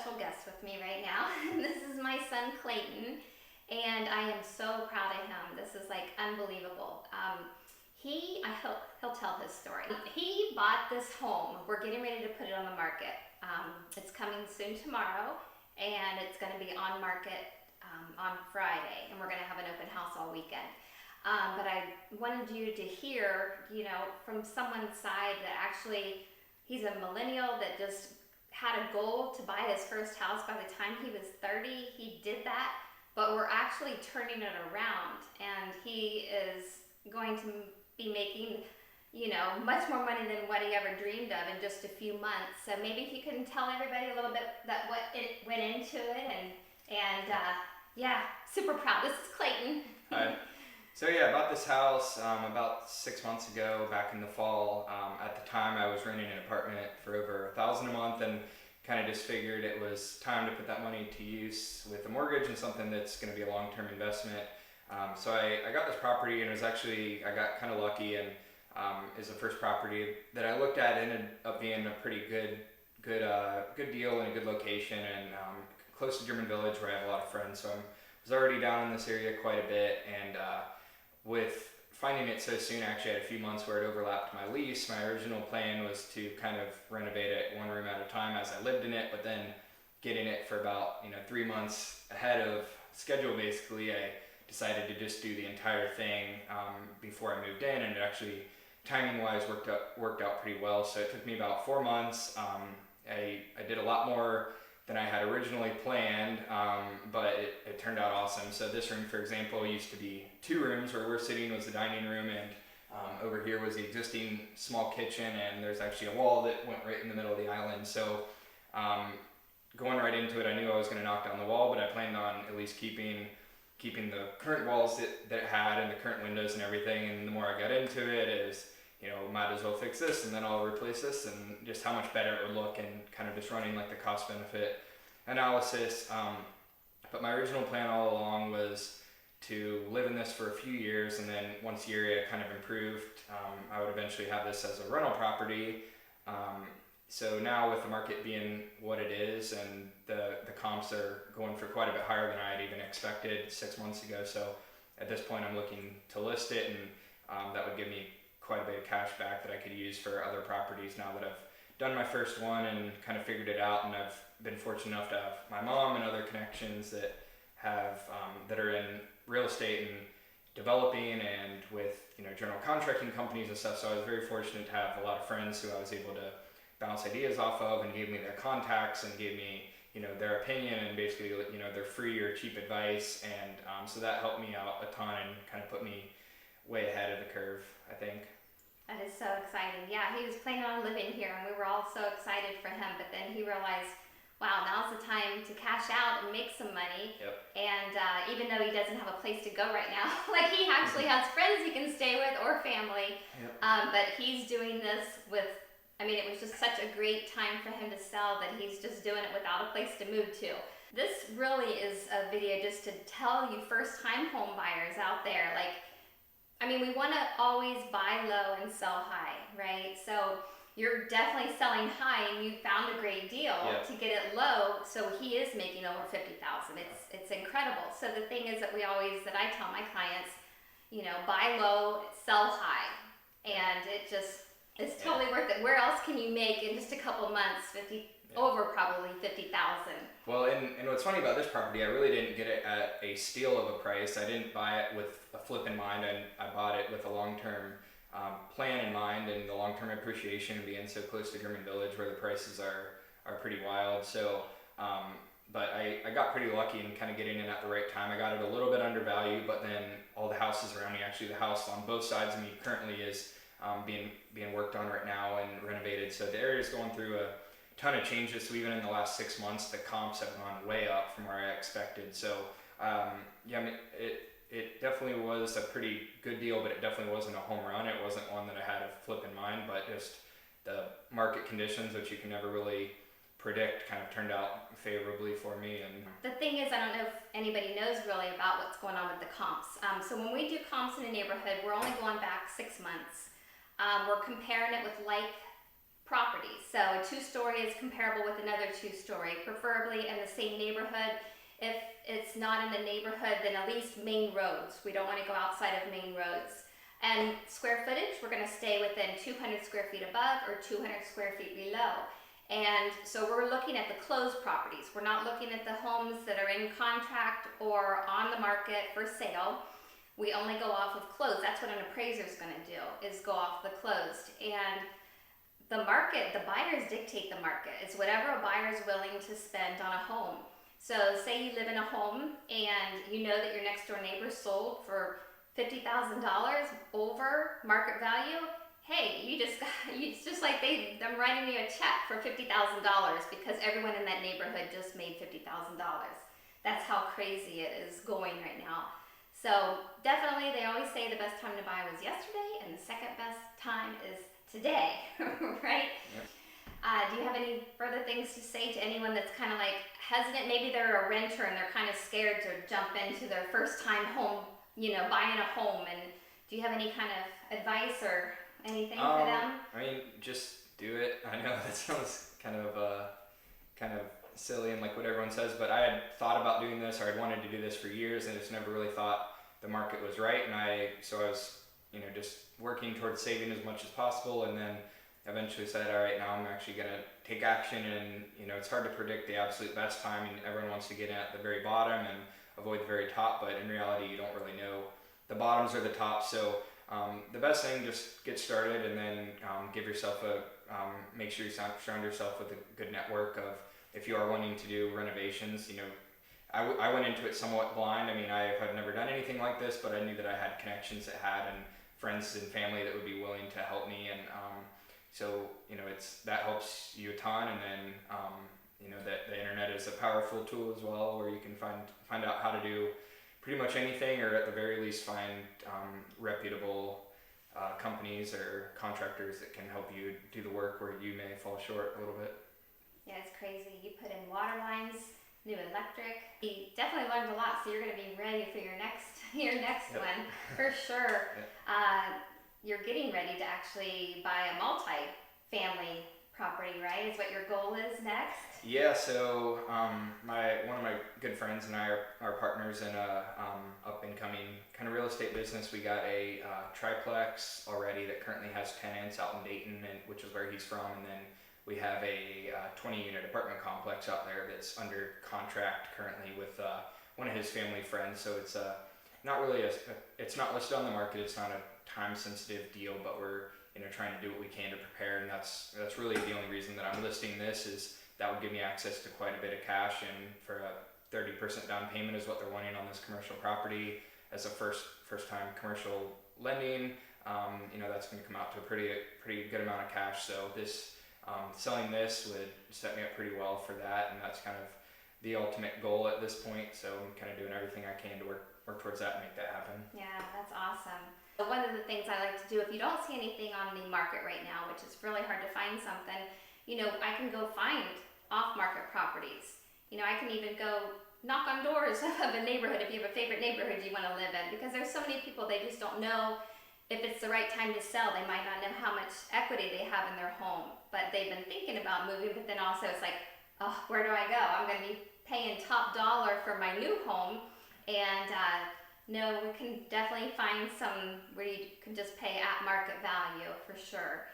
special guest with me right now. This is my son Clayton, and I am so proud of him. This is like unbelievable. He'll tell his story. He bought this home. We're getting ready to put it on the market. It's coming soon tomorrow, and it's going to be on market on Friday, and we're going to have an open house all weekend. But I wanted you to hear, from someone's side that actually he's a millennial that just had a goal to buy his first house by the time he was 30. He did that, but we're actually turning it around, and he is going to be making, much more money than what he ever dreamed of in just a few months. So maybe if you can tell everybody a little bit that what it went into it, and yeah, super proud. This is Clayton. Hi. So I bought this house about 6 months ago, back in the fall. At the time, I was renting an apartment for over $1,000 a month, and kind of just figured it was time to put that money to use with a mortgage and something that's going to be a long-term investment. So I got this property, and I got kind of lucky, and is the first property that I looked at. Ended up being a pretty good deal in a good location, and close to German Village, where I have a lot of friends. So I was already down in this area quite a bit, and with finding it so soon, I actually had a few months where it overlapped my lease. My original plan was to kind of renovate it one room at a time as I lived in it, but then getting it for about 3 months ahead of schedule, basically, I decided to just do the entire thing before I moved in, and it actually, timing-wise, worked out pretty well. So it took me about 4 months. I did a lot more than I had originally planned, but it turned out awesome. So this room, for example, used to be 2 rooms. Where we're sitting was the dining room, and over here was the existing small kitchen, and there's actually a wall that went right in the middle of the island. So going right into it, I knew I was going to knock down the wall, but I planned on at least keeping the current walls that it had, and the current windows and everything. And the more I got into it, is might as well fix this, and then I'll replace this, and just how much better it would look, and kind of just running like the cost benefit analysis. But my original plan all along was to live in this for a few years, and then once the area kind of improved, I would eventually have this as a rental property. So now, with the market being what it is, and the comps are going for quite a bit higher than I had even expected 6 months ago, so at this point I'm looking to list it, and that would give me quite a bit of cash back that I could use for other properties now that I've done my first one and kind of figured it out. And I've been fortunate enough to have my mom and other connections that are in real estate and developing, and with general contracting companies and stuff. So I was very fortunate to have a lot of friends who I was able to bounce ideas off of, and gave me their contacts, and gave me their opinion, and basically their free or cheap advice. And so that helped me out a ton, and kind of put me way ahead of the curve, I think. That is so exciting. Yeah, he was planning on living here, and we were all so excited for him, but then he realized, wow, now's the time to cash out and make some money. Yep. And even though he doesn't have a place to go right now, like he actually has friends he can stay with, or family. Yep. But he's doing this with, it was just such a great time for him to sell, that he's just doing it without a place to move to. This really is a video just to tell you first-time home buyers out there, we want to always buy low and sell high, right? So you're definitely selling high, and you found a great deal to get it low. So he is making over $50,000. It's incredible. So the thing is that I tell my clients, buy low, sell high, and it's totally worth it. Where else can you make in just a couple months over probably $50,000? Well, and what's funny about this property, I really didn't get it at a steal of a price. I didn't buy it with a flip in mind, and I bought it with a long-term plan in mind, and the long-term appreciation of being so close to German Village, where the prices are pretty wild. So, but I got pretty lucky in kind of getting in at the right time. I got it a little bit undervalued, but then all the houses around me, actually the house on both sides of me currently is being worked on right now and renovated. So the area is going through a ton of changes. So even in the last 6 months, the comps have gone way up from where I expected. So it definitely was a pretty good deal, but it definitely wasn't a home run. It wasn't one that I had a flip in mind, but just the market conditions, which you can never really predict, kind of turned out favorably for me. And the thing is, I don't know if anybody knows really about what's going on with the comps. So when we do comps in a neighborhood, we're only going back 6 months. We're comparing it with properties. So a two-story is comparable with another two-story, preferably in the same neighborhood. If it's not in a neighborhood, then at least main roads. We don't want to go outside of main roads. And square footage, we're going to stay within 200 square feet above or 200 square feet below. And so we're looking at the closed properties. We're not looking at the homes that are in contract or on the market for sale. We only go off of closed. That's what an appraiser is going to do, is go off the closed. And the market, the buyers dictate the market. It's whatever a buyer is willing to spend on a home. So say you live in a home and you know that your next door neighbor sold for $50,000 over market value. Hey, it's just like I'm writing you a check for $50,000 because everyone in that neighborhood just made $50,000. That's how crazy it is going right now. So definitely, they always say the best time to buy was yesterday, and the second best time is today, right? Yep. Do you have any further things to say to anyone that's kind of like hesitant? Maybe they're a renter and they're kind of scared to jump into their first time home, buying a home. And do you have any kind of advice or anything for them? I mean, just do it. I know that sounds kind of silly and like what everyone says, but I had thought about doing this, or I'd wanted to do this for years, and just never really thought the market was right. And I was, just working towards saving as much as possible, and then eventually said, all right, now I'm actually going to take action. And it's hard to predict the absolute best time, and everyone wants to get in at the very bottom and avoid the very top, but in reality you don't really know the bottoms or the tops. So the best thing, just get started, and then give yourself make sure you surround yourself with a good network of, if you are wanting to do renovations. I went into it somewhat blind. I mean, I had never done anything like this, but I knew that I had connections that had, and friends and family that would be willing to help me. And so that helps you a ton. And then that the internet is a powerful tool as well, where you can find out how to do pretty much anything, or at the very least find reputable companies or contractors that can help you do the work where you may fall short a little bit. Yeah, it's crazy. You put in water lines, new electric. You definitely learned a lot, so you're going to be ready for your next Yep. one for sure. Yep. You're getting ready to actually buy a multi-family property, right? Is what your goal is next? Yeah. So one of my good friends and I are partners in a up and coming kind of real estate business. We got a triplex already that currently has tenants out in Dayton, which is where he's from, and then we have a 20-unit apartment complex out there that's under contract currently with one of his family friends. So it's not really it's not listed on the market. It's not a time-sensitive deal, but we're trying to do what we can to prepare, and that's really the only reason that I'm listing this, is that would give me access to quite a bit of cash, and for a 30% down payment is what they're wanting on this commercial property as a first-time commercial lending. That's going to come out to a pretty good amount of cash. So this. Selling this would set me up pretty well for that, and that's kind of the ultimate goal at this point. So I'm kind of doing everything I can to work towards that and make that happen. Yeah, that's awesome. One of the things I like to do, if you don't see anything on the market right now, which is really hard to find something, I can go find off-market properties. I can even go knock on doors of a neighborhood if you have a favorite neighborhood you want to live in, because there's so many people, they just don't know if it's the right time to sell. They might not know how much equity they have in their home, but they've been thinking about moving. But then also it's like, oh, where do I go? I'm going to be paying top dollar for my new home. And no, we can definitely find some where you can just pay at market value for sure.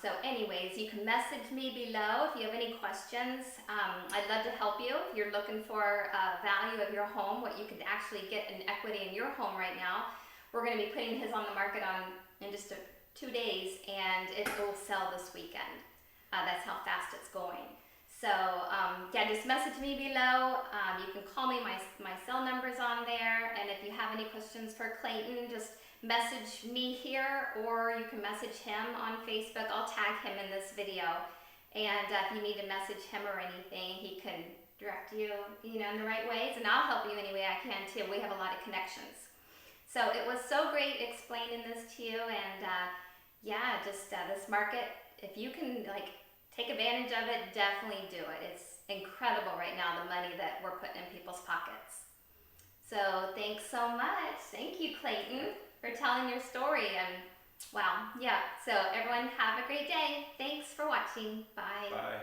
So anyways, you can message me below if you have any questions. I'd love to help you. If you're looking for value of your home, what you could actually get in equity in your home right now. We're going to be putting his on the market in just 2 days, and it will sell this weekend. That's how fast it's going. So just message me below. You can call me. My cell number's on there. And if you have any questions for Clayton, just message me here, or you can message him on Facebook. I'll tag him in this video. And if you need to message him or anything, he can direct you, in the right ways. And I'll help you any way I can too. We have a lot of connections. So it was so great explaining this to you, and this market, if you can take advantage of it, definitely do it. It's incredible right now, the money that we're putting in people's pockets. So thanks so much. Thank you, Clayton, for telling your story, and Wow. Yeah. So everyone have a great day. Thanks for watching. Bye. Bye.